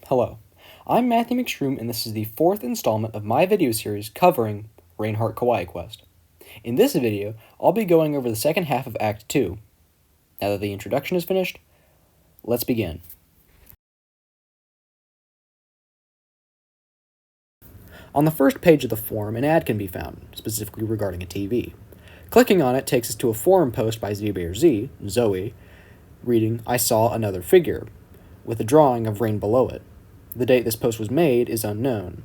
Hello, I'm Matthew McStroom, and this is the fourth installment of my video series covering Reinhardt Kawaii Quest. In this video, I'll be going over the second half of Act 2. Now that the introduction is finished, let's begin. On the first page of the forum, an ad can be found, specifically regarding a TV. Clicking on it takes us to a forum post by ZBearZ, Zoe, reading, "I saw another figure," with a drawing of rain below it. The date this post was made is unknown.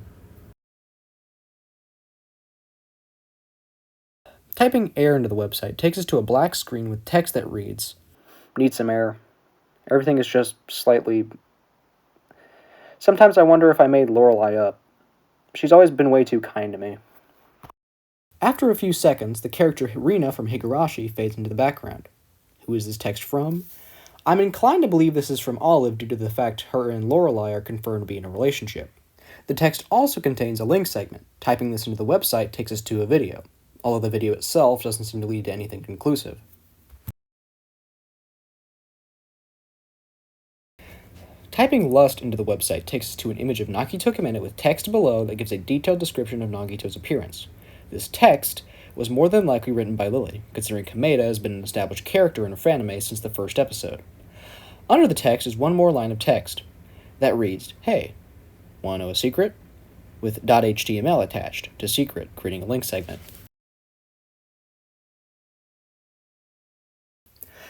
Typing air into the website takes us to a black screen with text that reads, "Need some air. Everything is just slightly... Sometimes I wonder if I made Lorelei up. She's always been way too kind to me." After a few seconds, the character Rina from Higurashi fades into the background. Who is this text from? I'm inclined to believe this is from Olive due to the fact her and Lorelei are confirmed to be in a relationship. The text also contains a link segment. Typing this into the website takes us to a video, although the video itself doesn't seem to lead to anything conclusive. Typing lust into the website takes us to an image of Nagito Kameda with text below that gives a detailed description of Nagito's appearance. This text was more than likely written by Lily, considering Kameda has been an established character in Franime since the first episode. Under the text is one more line of text that reads, "Hey, wanna know a secret?" with .html attached to secret, creating a link segment.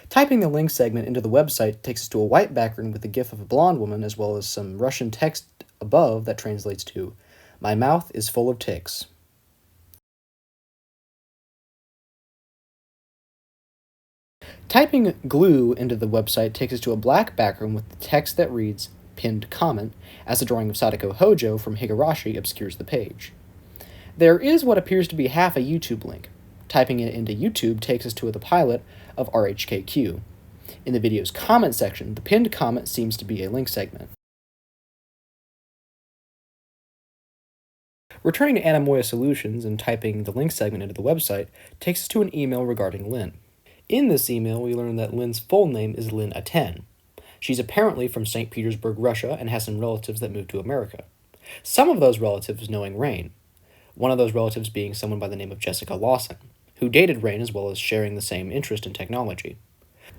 Typing the link segment into the website takes us to a white background with a gif of a blonde woman as well as some Russian text above that translates to, "My mouth is full of ticks." Typing glue into the website takes us to a black background with the text that reads, "Pinned comment," as a drawing of Sadako Hojo from Higurashi obscures the page. There is what appears to be half a YouTube link. Typing it into YouTube takes us to the pilot of RHKQ. In the video's comment section, the pinned comment seems to be a link segment. Returning to Anemoya Solutions and typing the link segment into the website takes us to an email regarding Lynn. In this email, we learn that Lynn's full name is Lynn Aten. She's apparently from St. Petersburg, Russia, and has some relatives that moved to America. Some of those relatives knowing Rain. One of those relatives being someone by the name of Jessica Lawson, who dated Rain as well as sharing the same interest in technology.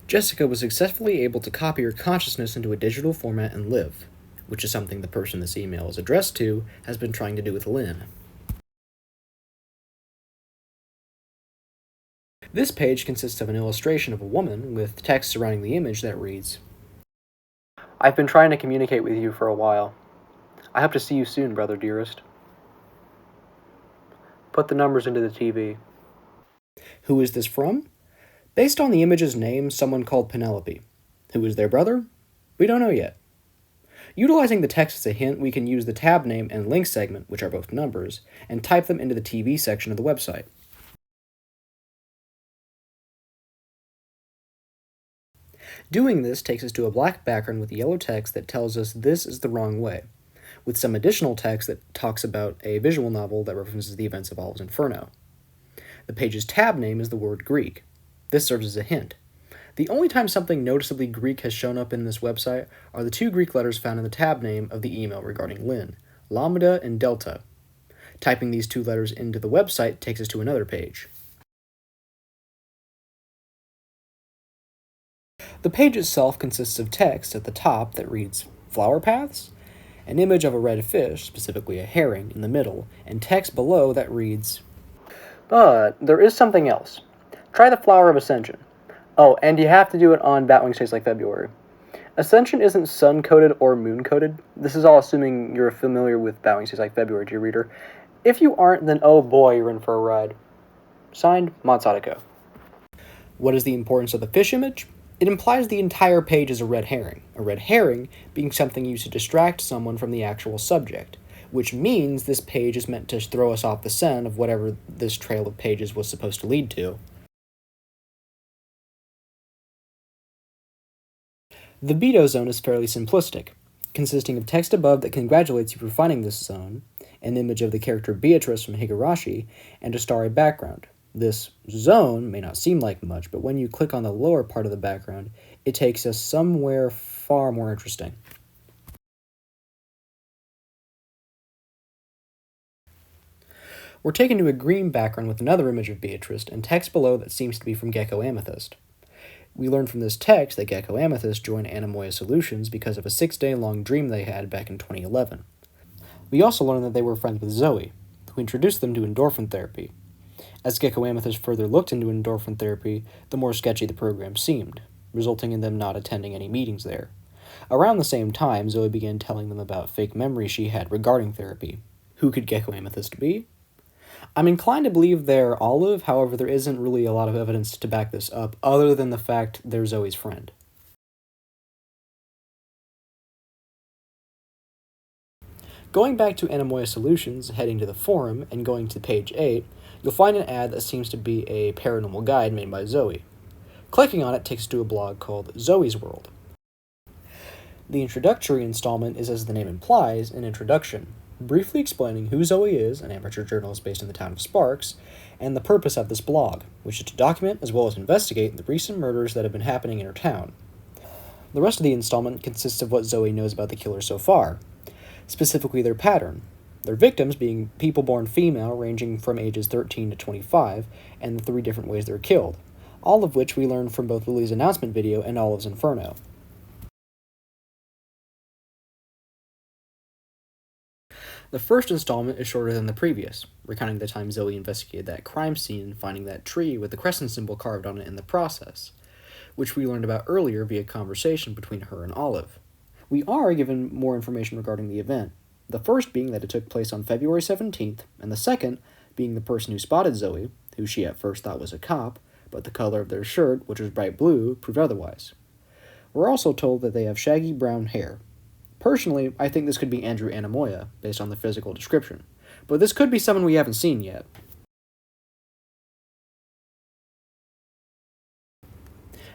Jessica was successfully able to copy her consciousness into a digital format and live, which is something the person this email is addressed to has been trying to do with Lynn. This page consists of an illustration of a woman with text surrounding the image that reads, "I've been trying to communicate with you for a while. I hope to see you soon, brother dearest. Put the numbers into the TV." Who is this from? Based on the image's name, someone called Penelope. Who is their brother? We don't know yet. Utilizing the text as a hint, we can use the tab name and link segment, which are both numbers, and type them into the TV section of the website. Doing this takes us to a black background with yellow text that tells us this is the wrong way, with some additional text that talks about a visual novel that references the events of Olive's Inferno. The page's tab name is the word Greek. This serves as a hint. The only time something noticeably Greek has shown up in this website are the two Greek letters found in the tab name of the email regarding Lynn, lambda and delta. Typing these two letters into the website takes us to another page. The page itself consists of text at the top that reads, "Flower paths?" An image of a red fish, specifically a herring, in the middle, and text below that reads, "But there is something else. Try the Flower of Ascension. Oh, and you have to do it on Batwings Tastes Like February. Ascension isn't sun-coated or moon-coated. This is all assuming you're familiar with Batwings Tastes Like February, dear reader. If you aren't, then oh boy, you're in for a ride." Signed, Mod Sadako. What is the importance of the fish image? It implies the entire page is a red herring being something used to distract someone from the actual subject, which means this page is meant to throw us off the scent of whatever this trail of pages was supposed to lead to. The Beto zone is fairly simplistic, consisting of text above that congratulates you for finding this zone, an image of the character Beatrice from Higurashi, and a starry background. This zone may not seem like much, but when you click on the lower part of the background, it takes us somewhere far more interesting. We're taken to a green background with another image of Beatrice and text below that seems to be from Gecko Amethyst. We learn from this text that Gecko Amethyst joined Anemoia Solutions because of a 6-day-long dream they had back in 2011. We also learn that they were friends with Zoe, who introduced them to endorphin therapy. As Gecko Amethyst further looked into endorphin therapy, the more sketchy the program seemed, resulting in them not attending any meetings there. Around the same time, Zoe began telling them about fake memories she had regarding therapy. Who could Gecko Amethyst be? I'm inclined to believe they're Olive, however there isn't really a lot of evidence to back this up, other than the fact they're Zoe's friend. Going back to Anemoia Solutions, heading to the forum, and going to page 8, you'll find an ad that seems to be a paranormal guide made by Zoe. Clicking on it takes us to a blog called Zoe's World. The introductory installment is, as the name implies, an introduction, briefly explaining who Zoe is, an amateur journalist based in the town of Sparks, and the purpose of this blog, which is to document as well as investigate the recent murders that have been happening in her town. The rest of the installment consists of what Zoe knows about the killers so far, specifically their pattern, their victims being people born female ranging from ages 13 to 25, and the 3 different ways they're killed, all of which we learn from both Lily's announcement video and Olive's Inferno. The first installment is shorter than the previous, recounting the time Zoe investigated that crime scene and finding that tree with the crescent symbol carved on it in the process, which we learned about earlier via conversation between her and Olive. We are given more information regarding the event, the first being that it took place on February 17th, and the second being the person who spotted Zoe, who she at first thought was a cop, but the color of their shirt, which was bright blue, proved otherwise. We're also told that they have shaggy brown hair. Personally, I think this could be Andrew Anemoia, based on the physical description, but this could be someone we haven't seen yet.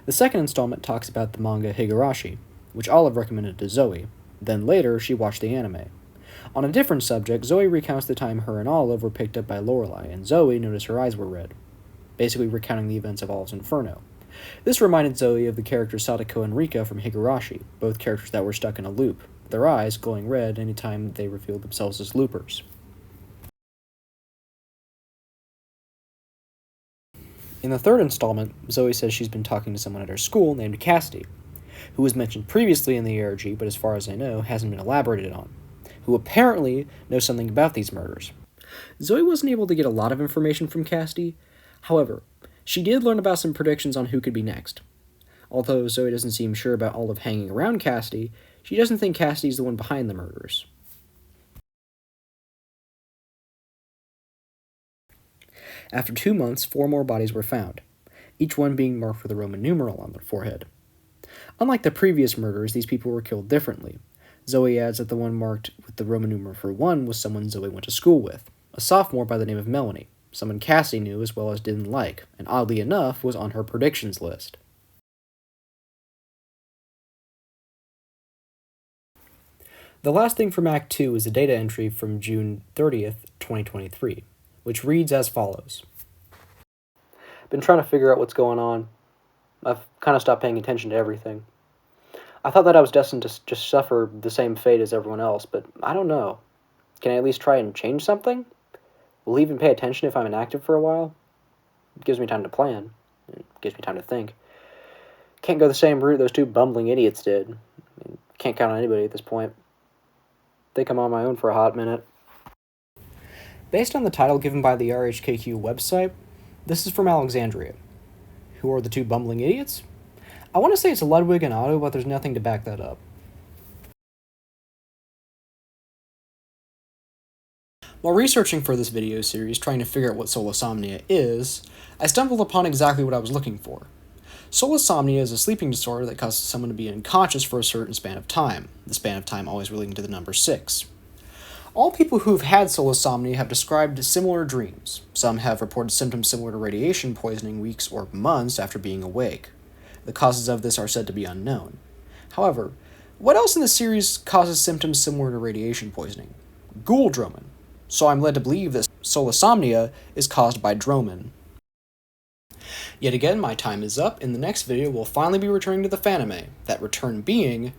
The second installment talks about the manga Higurashi, which Olive recommended to Zoe. Then later, she watched the anime. On a different subject, Zoe recounts the time her and Olive were picked up by Lorelei, and Zoe noticed her eyes were red, basically recounting the events of Olive's Inferno. This reminded Zoe of the characters Sadako and Rika from Higurashi, both characters that were stuck in a loop, their eyes glowing red anytime they revealed themselves as loopers. In the third installment, Zoe says she's been talking to someone at her school named Cassidy, who was mentioned previously in the ARG, but as far as I know, hasn't been elaborated on, who apparently knows something about these murders. Zoe wasn't able to get a lot of information from Cassidy, however, she did learn about some predictions on who could be next. Although Zoe doesn't seem sure about Olive hanging around Cassidy, she doesn't think Cassidy's the one behind the murders. After 2 months, 4 more bodies were found, each one being marked with a Roman numeral on their forehead. Unlike the previous murders, these people were killed differently. Zoe adds that the one marked with the Roman numeral for 1 was someone Zoe went to school with, a sophomore by the name of Melanie, someone Cassie knew as well as didn't like, and oddly enough was on her predictions list. The last thing from Act 2 is a data entry from June 30th, 2023, which reads as follows. Been trying to figure out what's going on. I've kind of stopped paying attention to everything. I thought that I was destined to just suffer the same fate as everyone else, but I don't know. Can I at least try and change something? Will even pay attention if I'm inactive for a while? It gives me time to plan. It gives me time to think. Can't go the same route those 2 bumbling idiots did. Can't count on anybody at this point. Think I'm on my own for a hot minute. Based on the title given by the RHKQ website, this is from Alexandria. Who are the 2 bumbling idiots? I want to say it's Ludwig and Otto, but there's nothing to back that up. While researching for this video series, trying to figure out what solosomnia is, I stumbled upon exactly what I was looking for. Solosomnia is a sleeping disorder that causes someone to be unconscious for a certain span of time, the span of time always relating to the number 6. All people who've had solosomnia have described similar dreams. Some have reported symptoms similar to radiation poisoning weeks or months after being awake. The causes of this are said to be unknown. However, what else in the series causes symptoms similar to radiation poisoning? Ghoul-dromin. So I'm led to believe that solosomnia is caused by dromin. Yet again, my time is up. In the next video, we'll finally be returning to the Fanime, that return being